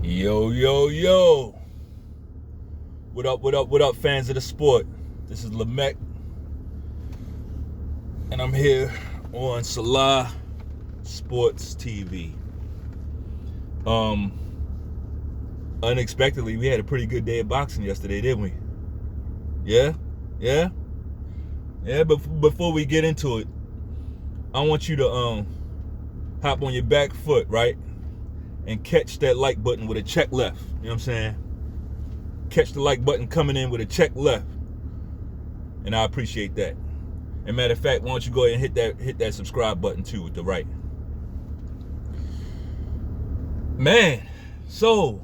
Yo, yo, yo. What up, fans of the sport? This is Lamech, and I'm here on Selah Sports TV. Unexpectedly, we had a pretty good day of boxing yesterday, didn't we? Yeah? But before we get into it, I want you to hop on your back foot, right? And catch that like button with a check left. You know what I'm saying? Catch the like button coming in with a check left. And I appreciate that. And matter of fact, why don't you go ahead and hit that subscribe button too with the right. Man, so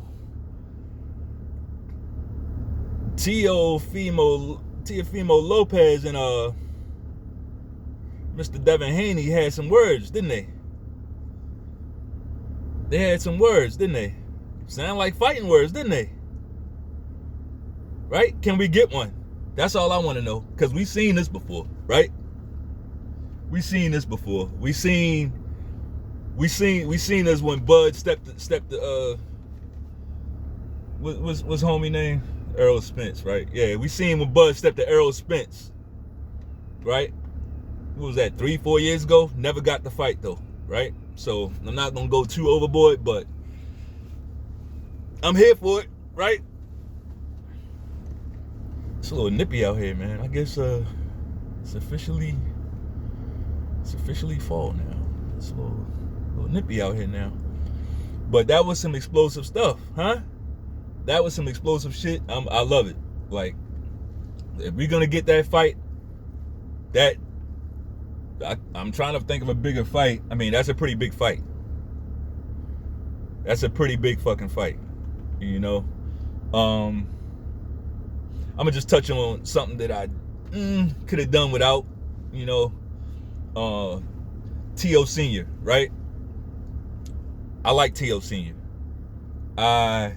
TEOFIMO LOPEZ and Mr. DEVIN HANEY had some words, didn't they? They had some words, didn't they? Sound like fighting words, didn't they? Right? Can we get one? That's all I want to know, because we've seen this before, right? We've seen this before. We seen this when Bud stepped what's homie name? Errol Spence, right? Yeah, we seen when Bud stepped to Errol Spence, right? What was that, 3-4 years ago? Never got the fight though, right? So I'm not gonna go too overboard, but I'm here for it, right? It's a little nippy out here, man. I guess it's officially fall now. It's a little nippy out here now. But that was some explosive stuff, huh? That was some explosive shit. I love it. Like, if we're gonna get that fight, I'm trying to think of a bigger fight. I mean, that's a pretty big fight. That's a pretty big fucking fight, you know. I'm gonna just touch on something that I could have done without, you know. T.O. Senior, right? I like T.O. Senior. I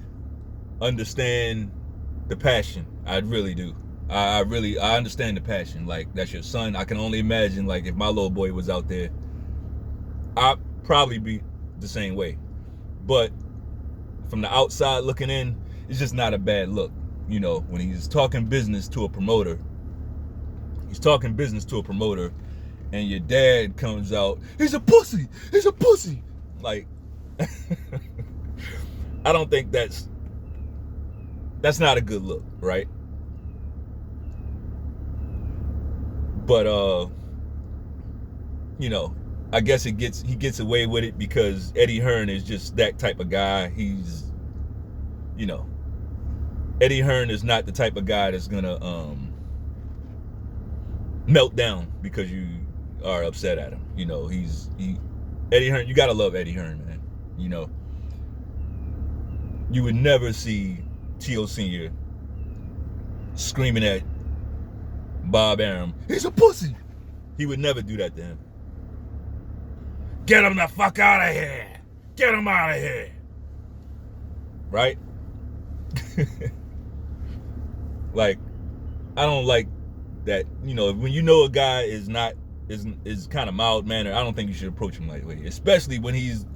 understand the passion. I really do. I understand the passion. Like, that's your son. I can only imagine, like, if my little boy was out there, I'd probably be the same way. But from the outside looking in, it's just not a bad look. You know, when he's talking business to a promoter, and your dad comes out, he's a pussy. Like, I don't think that's not a good look, right? But you know, I guess he gets away with it because Eddie Hearn is just that type of guy. He's, you know, Eddie Hearn is not the type of guy that's gonna melt down because you are upset at him. You know, Eddie Hearn, you gotta love Eddie Hearn, man. You know, you would never see T.O. Senior screaming at Bob Arum, he's a pussy. He would never do that to him. Get him the fuck out of here. Get him out of here. Right? Like, I don't like that. You know, when you know a guy is kind of mild mannered, I don't think you should approach him that way, especially when he's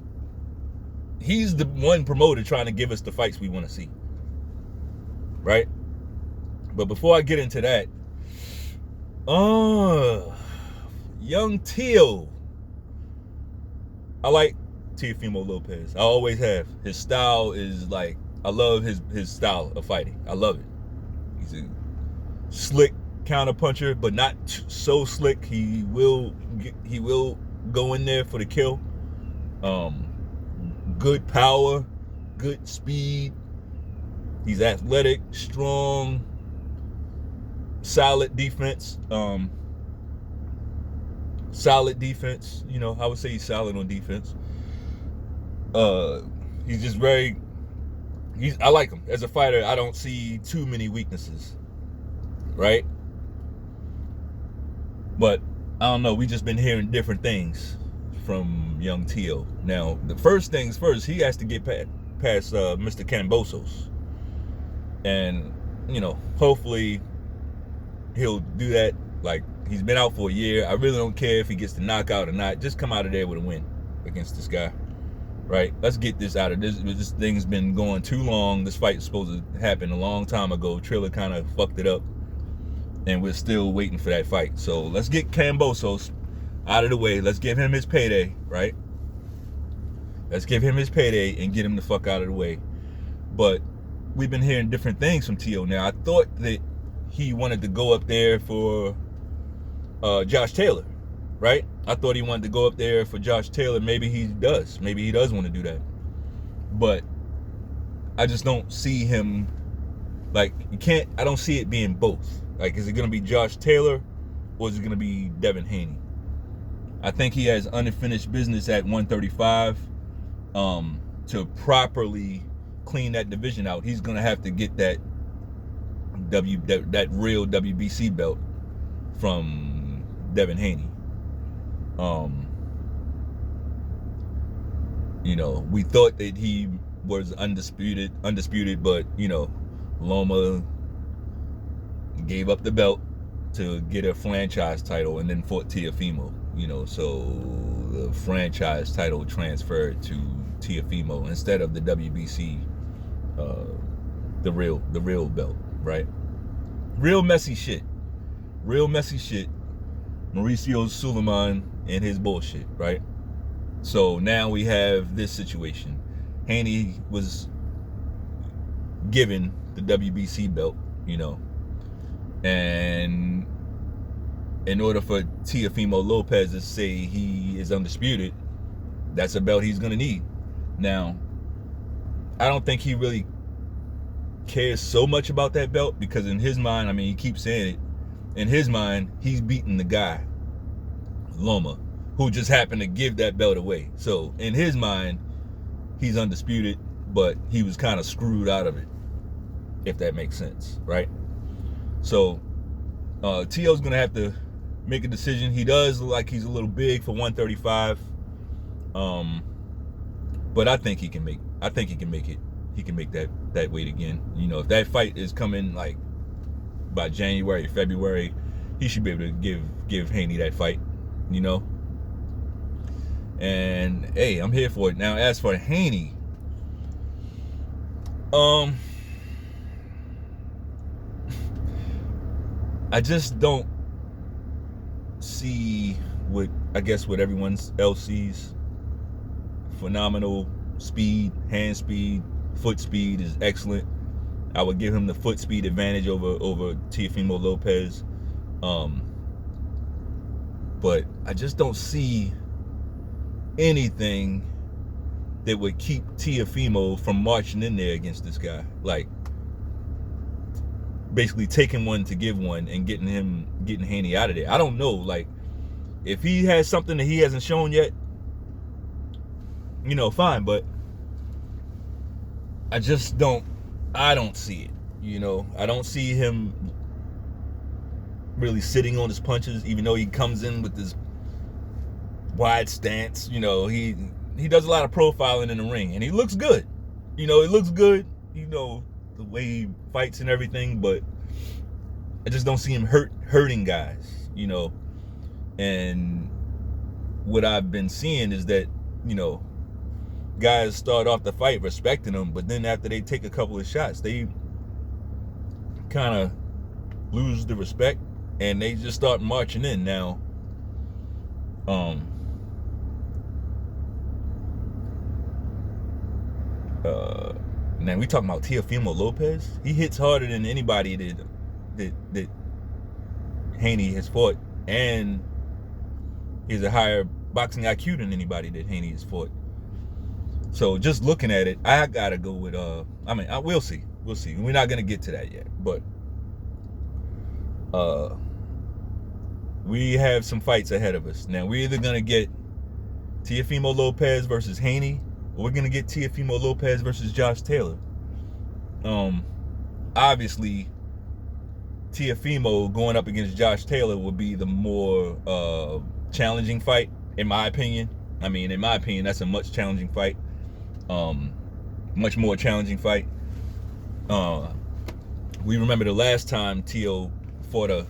the one promoter trying to give us the fights we want to see, right? But before I get into that, young Teo, I like TEOFIMO LOPEZ. I always have. His style is like, I love his style of fighting. I love it. He's a slick counter puncher, but not so slick. He will go in there for the kill. Good power, good speed. He's athletic, strong, solid defense. You know, I would say he's solid on defense. He's just I like him as a fighter. I don't see too many weaknesses, right? But I don't know, we just been hearing different things from young Teo. Now, the first things first, he has to get past Mr. Cambosos. And, you know, hopefully he'll do that. Like, he's been out for a year. I really don't care if he gets the knockout or not. Just come out of there with a win against this guy. right? Let's get this out of this. This thing's been going too long. This fight was supposed to happen a long time ago. Triller kind of fucked it up, and we're still waiting for that fight. So let's get Kambosos out of the way. Let's give him his payday, right? Let's give him his payday and get him the fuck out of the way. But we've been hearing different things from T.O. now. I thought that he wanted to go up there for Josh Taylor, right? I thought he wanted to go up there for Josh Taylor. Maybe he does. Maybe he does want to do that. But I just don't see him, like, I don't see it being both. Like, is it going to be Josh Taylor or is it going to be Devin Haney? I think he has unfinished business at 135 to properly clean that division out. He's going to have to get that real WBC belt from Devin Haney. You know, we thought that he was undisputed, but, you know, Loma gave up the belt to get a franchise title and then fought TEOFIMO, you know, so the franchise title transferred to TEOFIMO instead of the WBC, the real belt, right? Real messy shit. Mauricio Suleiman and his bullshit, right? So now we have this situation. Haney was given the WBC belt, you know, and in order for Teofimo Lopez to say he is undisputed, that's a belt he's gonna need. Now, I don't think he really cares so much about that belt, because in his mind, I mean, he keeps saying it, in his mind, he's beating the guy, Loma, who just happened to give that belt away. So in his mind, he's undisputed, but he was kind of screwed out of it, if that makes sense, right? So T.O.'s gonna have to make a decision. He does look like he's a little big for 135, but I think he can make it. He can make that weight again. You know, if that fight is coming like by January, February, he should be able to give Haney that fight, you know. And hey, I'm here for it. Now, as for Haney, I just don't see what everyone else sees. Phenomenal speed, hand speed, foot speed is excellent. I would give him the foot speed advantage over Teofimo Lopez. But I just don't see anything that would keep Teofimo from marching in there against this guy. Like, basically taking one to give one and getting Haney out of there. I don't know, like, if he has something that he hasn't shown yet, you know, fine, but I don't see it, you know. I don't see him really sitting on his punches, even though he comes in with this wide stance. You know, he does a lot of profiling in the ring, and he looks good. You know, it looks good, you know, the way he fights and everything, but I just don't see him hurting guys, you know. And what I've been seeing is that, you know, guys start off the fight respecting him, but then after they take a couple of shots, they kind of lose the respect and they just start marching in. Now, now we talking about Teofimo Lopez. He hits harder than anybody that Haney has fought, and he's a higher boxing IQ than anybody that Haney has fought. So just looking at it, I gotta go with we'll see. We're not gonna get to that yet, but we have some fights ahead of us. Now, we're either gonna get Teofimo Lopez versus Haney, or we're gonna get Teofimo Lopez versus Josh Taylor. Obviously, Teofimo going up against Josh Taylor would be the more challenging fight, in my opinion. I mean, in my opinion, that's a much challenging fight. Much more challenging fight. We remember the last time Teo fought a,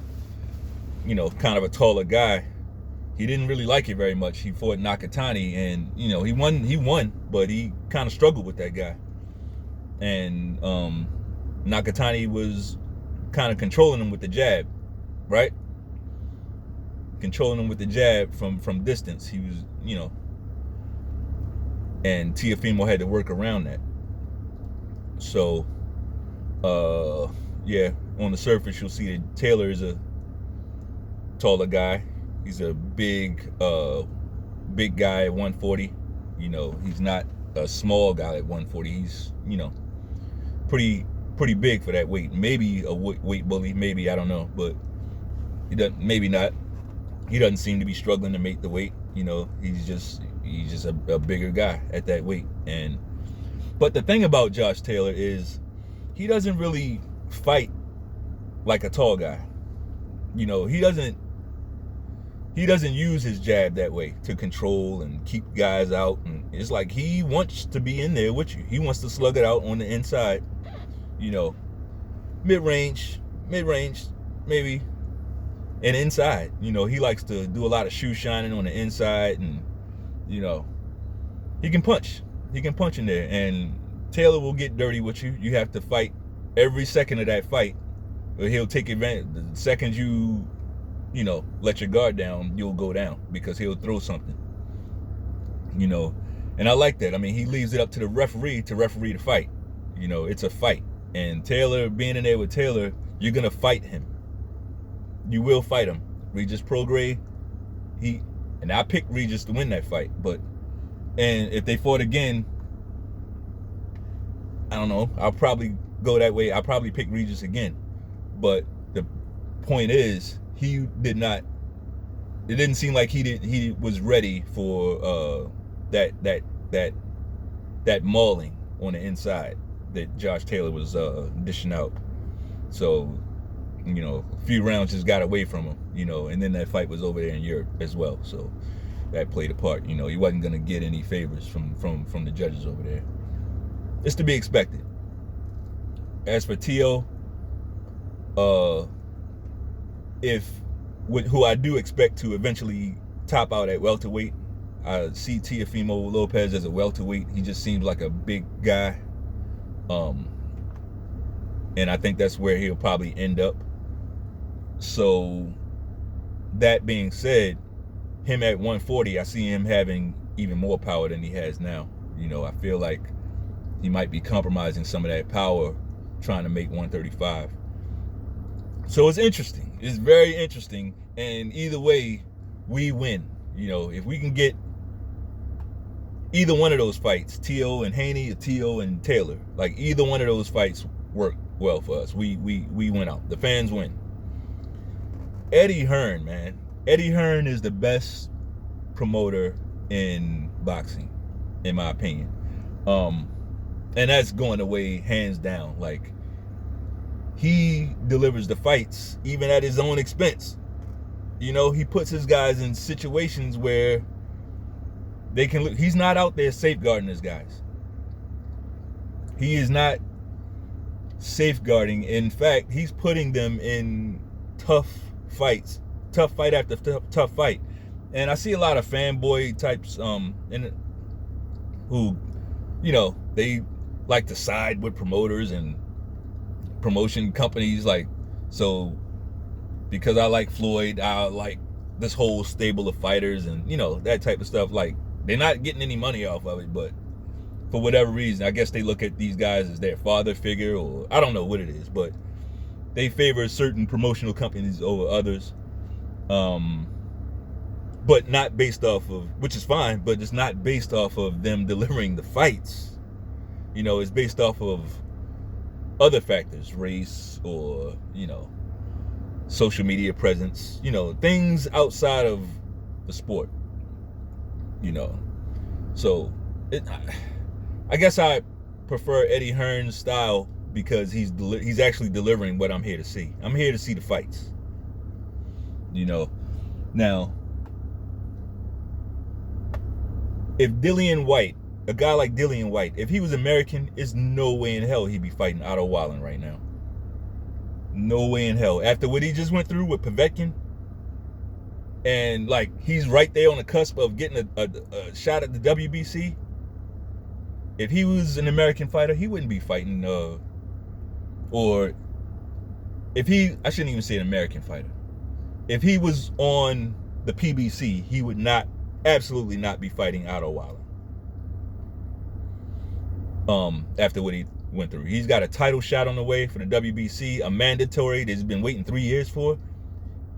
you know, kind of a taller guy. he didn't really like it very much. He fought Nakatani, and he won, but he kind of struggled with that guy. And Nakatani was kind of controlling him with the jab, right? Controlling him with the jab from distance. He was, and TEOFIMO had to work around that. So, yeah, on the surface you'll see that Taylor is a taller guy. He's a big guy at 140. He's not a small guy at 140. He's, pretty big for that weight. Maybe a weight bully, maybe, I don't know, but he doesn't. Maybe not. He doesn't seem to be struggling to make the weight. He's just a bigger guy at that weight. But the thing about Josh Taylor is he doesn't really fight like a tall guy. He doesn't use his jab that way to control and keep guys out. And it's like he wants to be in there with you. He wants to slug it out on the inside, mid-range, maybe, and inside. He likes to do a lot of shoe shining on the inside, and he can punch. He can punch in there, and Taylor will get dirty with you. You have to fight every second of that fight, or he'll take advantage. The second you let your guard down, you'll go down, because he'll throw something. And I like that. I mean, he leaves it up to the referee to referee the fight. It's a fight. And Taylor, being in there with Taylor, you're going to fight him. You will fight him. Regis Prograis, and I picked Regis to win that fight, and if they fought again, I don't know, I'll probably go that way. I'll probably pick Regis again. But the point is, it didn't seem like he was ready for that mauling on the inside that Josh Taylor was dishing out. So, a few rounds just got away from him, and then that fight was over there in Europe as well. So that played a part. He wasn't going to get any favors from the judges over there. It's to be expected. As for Teo, who I do expect to eventually top out at welterweight. I see TEOFIMO Lopez as a welterweight. He just seems like a big guy. And I think that's where he'll probably end up. So, that being said, him at 140, I see him having even more power than he has now. I feel like he might be compromising some of that power trying to make 135. So it's interesting. It's very interesting. And either way, we win. If we can get either one of those fights, Teo and Haney or Teo and Taylor, like either one of those fights work well for us. We win out. The fans win. Eddie Hearn, man. Eddie Hearn is the best promoter in boxing, in my opinion. And that's going away hands down. Like, he delivers the fights even at his own expense. He puts his guys in situations where they can look. He's not out there safeguarding his guys. He is not safeguarding. In fact, he's putting them in tough fights, tough fight after tough fight. And I see a lot of fanboy types who they like to side with promoters and promotion companies. Like, so because I like Floyd, I like this whole stable of fighters and that type of stuff. Like, they're not getting any money off of it, but for whatever reason, I guess they look at these guys as their father figure, or I don't know what it is, but they favor certain promotional companies over others. But not based off of, which is fine, but it's not based off of them delivering the fights. It's based off of other factors, race, or, social media presence, things outside of the sport, So, I guess I prefer Eddie Hearn's style because he's actually delivering what I'm here to see. I'm here to see the fights. Now, if Dillian White, a guy like Dillian White, if he was American, there's no way in hell he'd be fighting Otto Wallen right now. No way in hell. After what he just went through with Povetkin, and like he's right there on the cusp of getting a shot at the WBC. If he was an American fighter, he wouldn't be fighting or if he, I shouldn't even say an American fighter. If he was on the PBC, he would absolutely not be fighting Otto Wilder. After what he went through. He's got a title shot on the way for the WBC, a mandatory that he's been waiting 3 years for,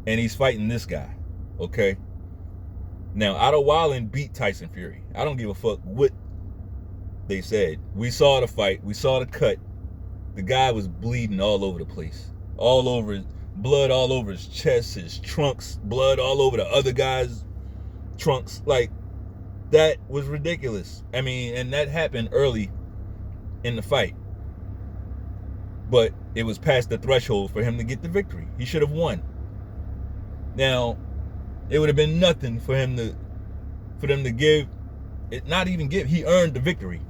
and he's fighting this guy, okay? Now, Otto Wilder beat Tyson Fury. I don't give a fuck what they said. We saw the fight. We saw the cut. The guy was bleeding all over the place. All over his blood, all over his chest, his trunks, blood all over the other guy's trunks. Like, that was ridiculous. I mean, and that happened early in the fight. But it was past the threshold for him to get the victory. He should have won. Now, it would have been nothing for them to give it, not even give. He earned the victory.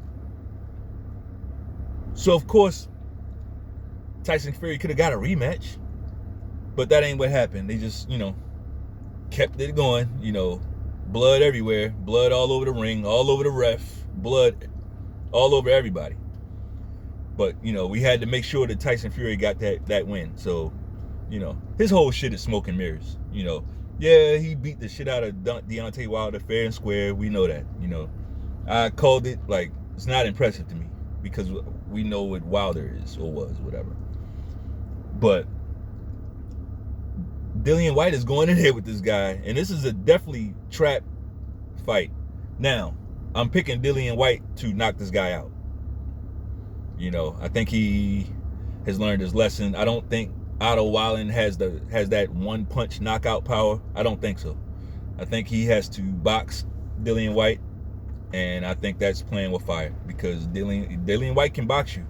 So of course, Tyson Fury could have got a rematch, but that ain't what happened. They just, kept it going. Blood everywhere, blood all over the ring, all over the ref, blood all over everybody. But we had to make sure that Tyson Fury got that win. So, his whole shit is smoke and mirrors. Yeah, he beat the shit out of Deontay Wilder fair and square. We know that. I called it, like, it's not impressive to me because we know what Wilder is or was, whatever. But Dillian Whyte is going in here with this guy, and this is a definitely trap fight. Now, I'm picking Dillian Whyte to knock this guy out. I think he has learned his lesson. I don't think Otto Wilder has that one punch knockout power. I don't think so. I think he has to box Dillian Whyte, and I think that's playing with fire because Dillian Whyte can box you.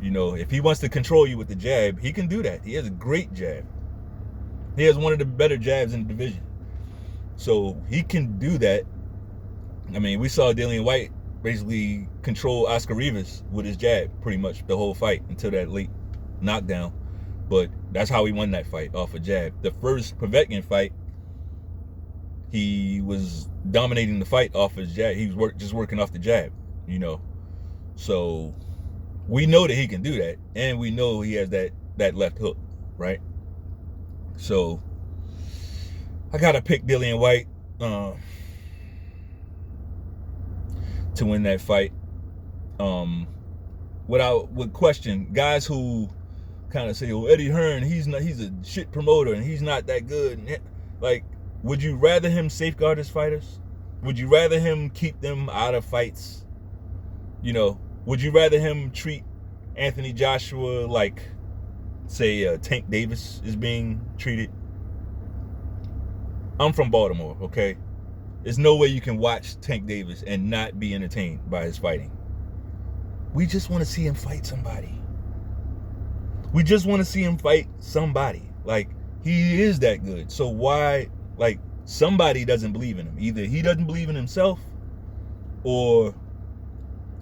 If he wants to control you with the jab, he can do that. He has a great jab. He has one of the better jabs in the division. So he can do that. I mean, we saw Dillian Whyte basically control Oscar Rivas with his jab pretty much the whole fight until that late knockdown. But that's how he won that fight, off a jab. The first Povetkin fight, he was dominating the fight off his jab. He was just working off the jab, So we know that he can do that, and we know he has that left hook, right? So I gotta pick Dillian Whyte to win that fight. With question, guys who kind of say, "Oh, Eddie Hearn, he's a shit promoter and he's not that good." Like, would you rather him safeguard his fighters? Would you rather him keep them out of fights? Would you rather him treat Anthony Joshua like, say, Tank Davis is being treated? I'm from Baltimore, okay? There's no way you can watch Tank Davis and not be entertained by his fighting. We just want to see him fight somebody. We just want to see him fight somebody. Like, he is that good. So why, like, somebody doesn't believe in him. Either he doesn't believe in himself or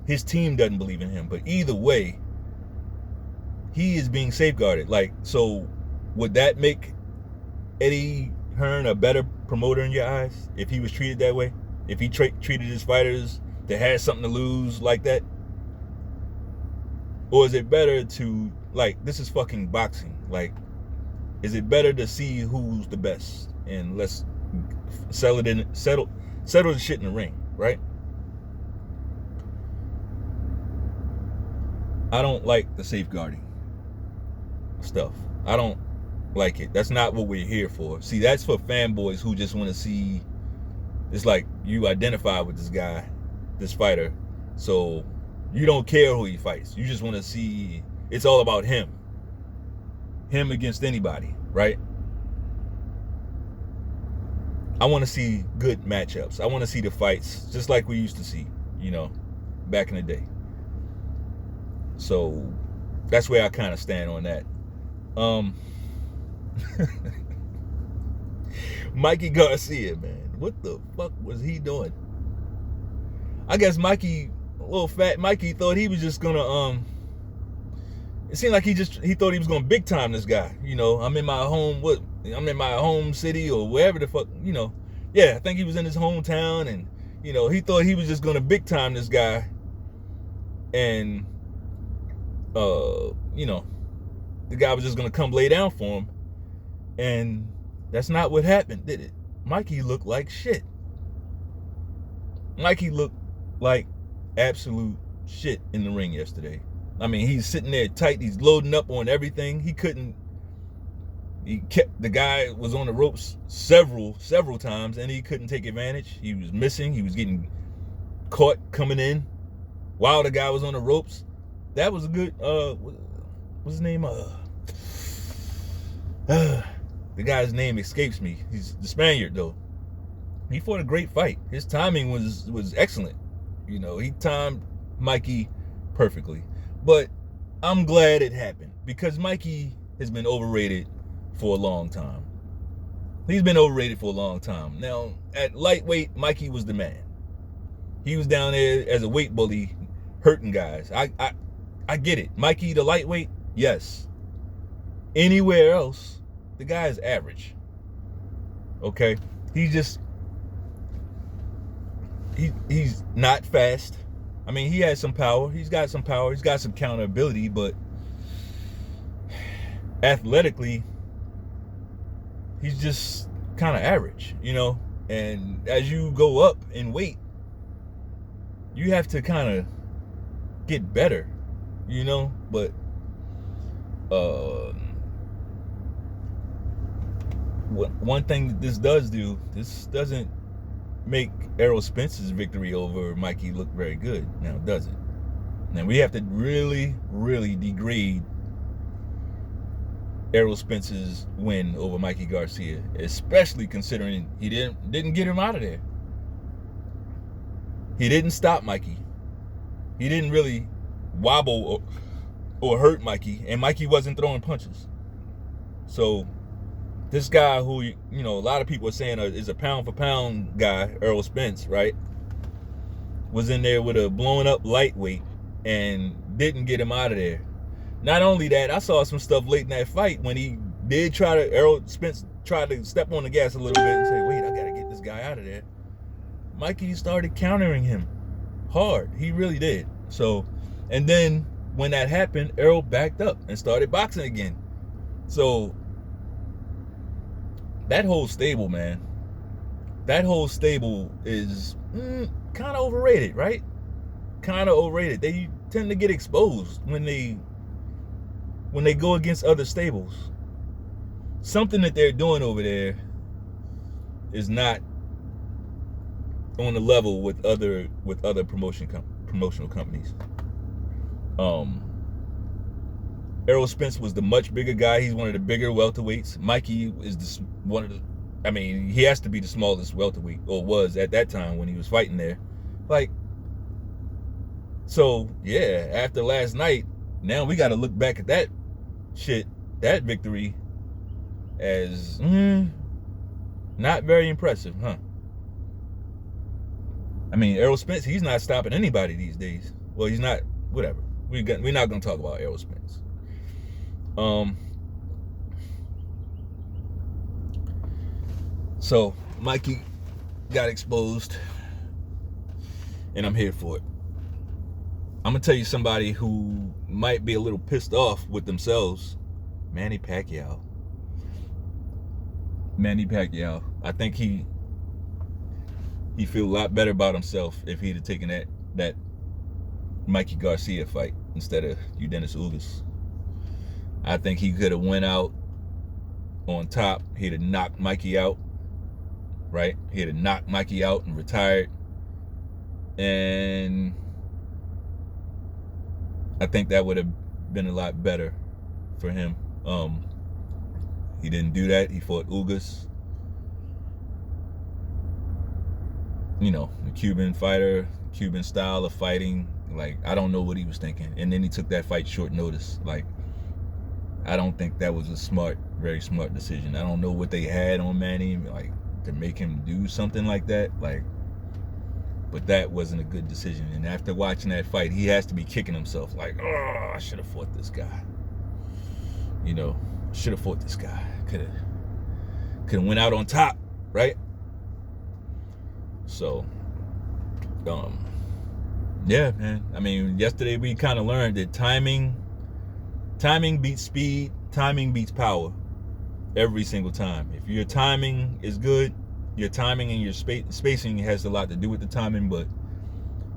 his team doesn't believe in him. But either way, he is being safeguarded. Like, so would that make Eddie Hearn a better promoter in your eyes if he was treated that way? If he treated his fighters that had something to lose like that? Or is it better to, like, this is fucking boxing. Like, is it better to see who's the best and let's settle the shit in the ring, right? I don't like the safeguarding stuff. I don't like it. That's not what we're here for. See, that's for fanboys who just want to see, it's like you identify with this guy, this fighter, so you don't care who he fights. You just want to see, it's all about him against anybody, right? I want to see good matchups. I want to see the fights just like we used to see, back in the day. So that's where I kind of stand on that. Mikey Garcia, man, what the fuck was he doing? I guess little fat Mikey thought he was just gonna it seemed like he thought he was gonna big time this guy. I'm in my home, I'm in my home city or wherever the fuck, you know. Yeah, I think he was in his hometown, and, you know, he thought he was just going to big time this guy. And, you know, the guy was just going to come lay down for him. And that's not what happened, did it? Mikey looked like shit. Mikey looked like absolute shit in the ring yesterday. I mean, he's sitting there tight. He's loading up on everything. The guy was on the ropes several times, and he couldn't take advantage. He was missing. He was getting caught coming in while the guy was on the ropes. That was a good, what's his name? The guy's name escapes me. He's the Spaniard, though. He fought a great fight. His timing was excellent. You know, he timed Mikey perfectly. But I'm glad it happened, because Mikey has been overrated for a long time. He's been overrated for a long time. Now, at lightweight, Mikey was the man. He was down there as a weight bully, hurting guys. I get it. Mikey, the lightweight, yes. Anywhere else, the guy is average. Okay? He's not fast. I mean, he has some power. He's got some power. He's got some counter ability, but athletically, he's just kind of average, you know? And as you go up in weight, you have to kind of get better, you know? But one thing that this does do, this doesn't make Errol Spence's victory over Mikey look very good. Now, does it? Now, we have to really, really degrade Errol Spence's win over Mikey Garcia, especially considering he didn't get him out of there. He didn't stop Mikey. He didn't really wobble or hurt Mikey, and Mikey wasn't throwing punches. So this guy who, you know, a lot of people are saying is a pound for pound guy, Errol Spence, right, was in there with a blown up lightweight and didn't get him out of there. Not only that, I saw some stuff late in that fight when he did Errol Spence tried to step on the gas a little bit and say, wait, I gotta get this guy out of there. Mikey started countering him hard. He really did. So, and then when that happened, Errol backed up and started boxing again. So that whole stable, man, that whole stable is kind of overrated, right? Kind of overrated. They tend to get exposed when they go against other stables. Something that they're doing over there is not on the level with other promotional companies. Errol Spence was the much bigger guy. He's one of the bigger welterweights. Mikey is he has to be the smallest welterweight, or was at that time when he was fighting there. Like, so yeah, after last night, now we got to look back at that victory as not very impressive, huh? I mean, Errol Spence, he's not stopping anybody these days. Well, he's not, whatever. We're not going to talk about Errol Spence. So Mikey got exposed, and I'm here for it. I'm going to tell you somebody who might be a little pissed off with themselves. Manny Pacquiao. I think he feel a lot better about himself if he'd have taken that Mikey Garcia fight instead of Dennis Ugas. I think he could have went out on top. He'd have knocked Mikey out, right? He'd have knocked Mikey out and retired. And I think that would have been a lot better for him. He didn't do that. He fought Ugas. You know, the Cuban fighter, Cuban style of fighting. Like, I don't know what he was thinking. And then he took that fight short notice. Like, I don't think that was a very smart decision. I don't know what they had on Manny, like, to make him do something like that. Like, but that wasn't a good decision. And after watching that fight, he has to be kicking himself. Like, oh, I should have fought this guy. You know, should have fought this guy. Could have. could have went out on top, right? So, yeah, man. I mean, yesterday we kind of learned that timing beats speed, timing beats power every single time. If your timing is good, your timing and your spacing has a lot to do with the timing, but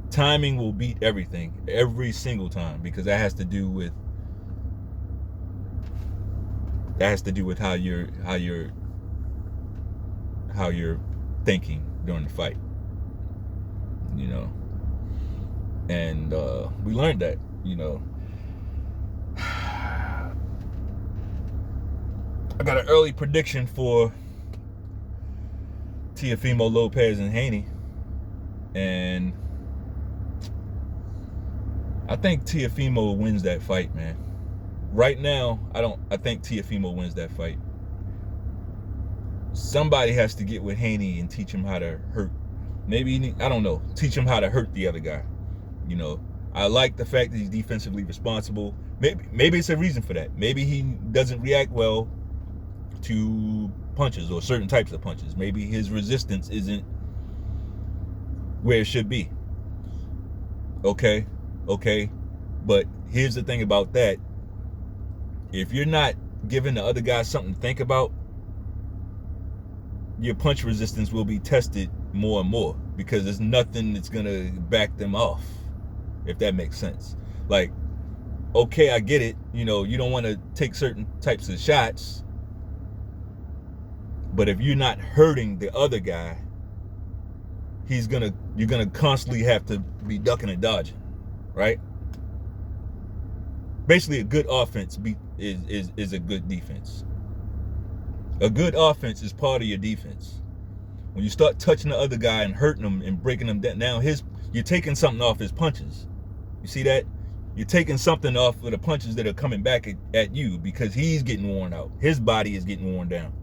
timing will beat everything every single time, because that has to do with how you're thinking during the fight, you know. And we learned that, you know. I got an early prediction for TEOFIMO, LOPEZ, and HANEY, and I think TEOFIMO wins that fight, man. Right now, I think TEOFIMO wins that fight. Somebody has to get with HANEY and teach him how to hurt. Maybe, I don't know, teach him how to hurt the other guy. You know, I like the fact that he's defensively responsible. Maybe it's a reason for that. Maybe he doesn't react well to punches or certain types of punches. Maybe his resistance isn't where it should be. Okay. But here's the thing about that. If you're not giving the other guy something to think about, your punch resistance will be tested more and more, because there's nothing that's gonna back them off, if that makes sense. Like, okay, I get it, you know, you don't want to take certain types of shots, but if you're not hurting the other guy, you're gonna constantly have to be ducking and dodging, right? Basically, a good offense is a good defense. A good offense is part of your defense. When you start touching the other guy and hurting him and breaking him down, now you're taking something off his punches. You see that? You're taking something off of the punches that are coming back at you, because he's getting worn out. His body is getting worn down.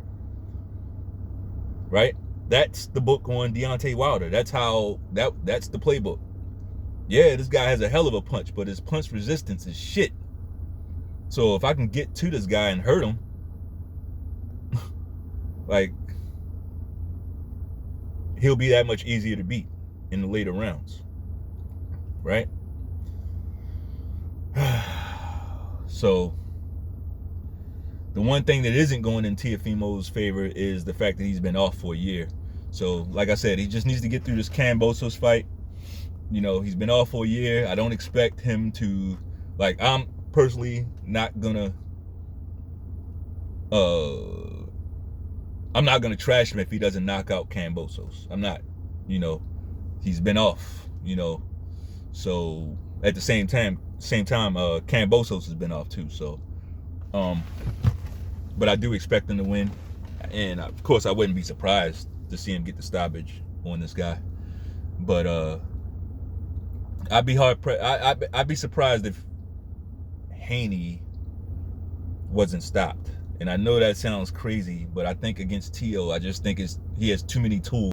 Right? That's the book on Deontay Wilder. That's the playbook. Yeah, this guy has a hell of a punch, but his punch resistance is shit. So if I can get to this guy and hurt him, like, he'll be that much easier to beat in the later rounds, right? So the one thing that isn't going in TEOFIMO's favor is the fact that he's been off for a year. So like I said, he just needs to get through this Kambosos fight. You know, he's been off for a year. I don't expect him to, like, I'm personally not gonna I'm not gonna trash him if he doesn't knock out Kambosos. I'm not, you know. He's been off, you know. So at the same time, Kambosos has been off too. So, but I do expect him to win, and of course I wouldn't be surprised to see him get the stoppage on this guy. But I'd be surprised if HANEY wasn't stopped. And I know that sounds crazy, but I think against Teo, I just think he has too many tools.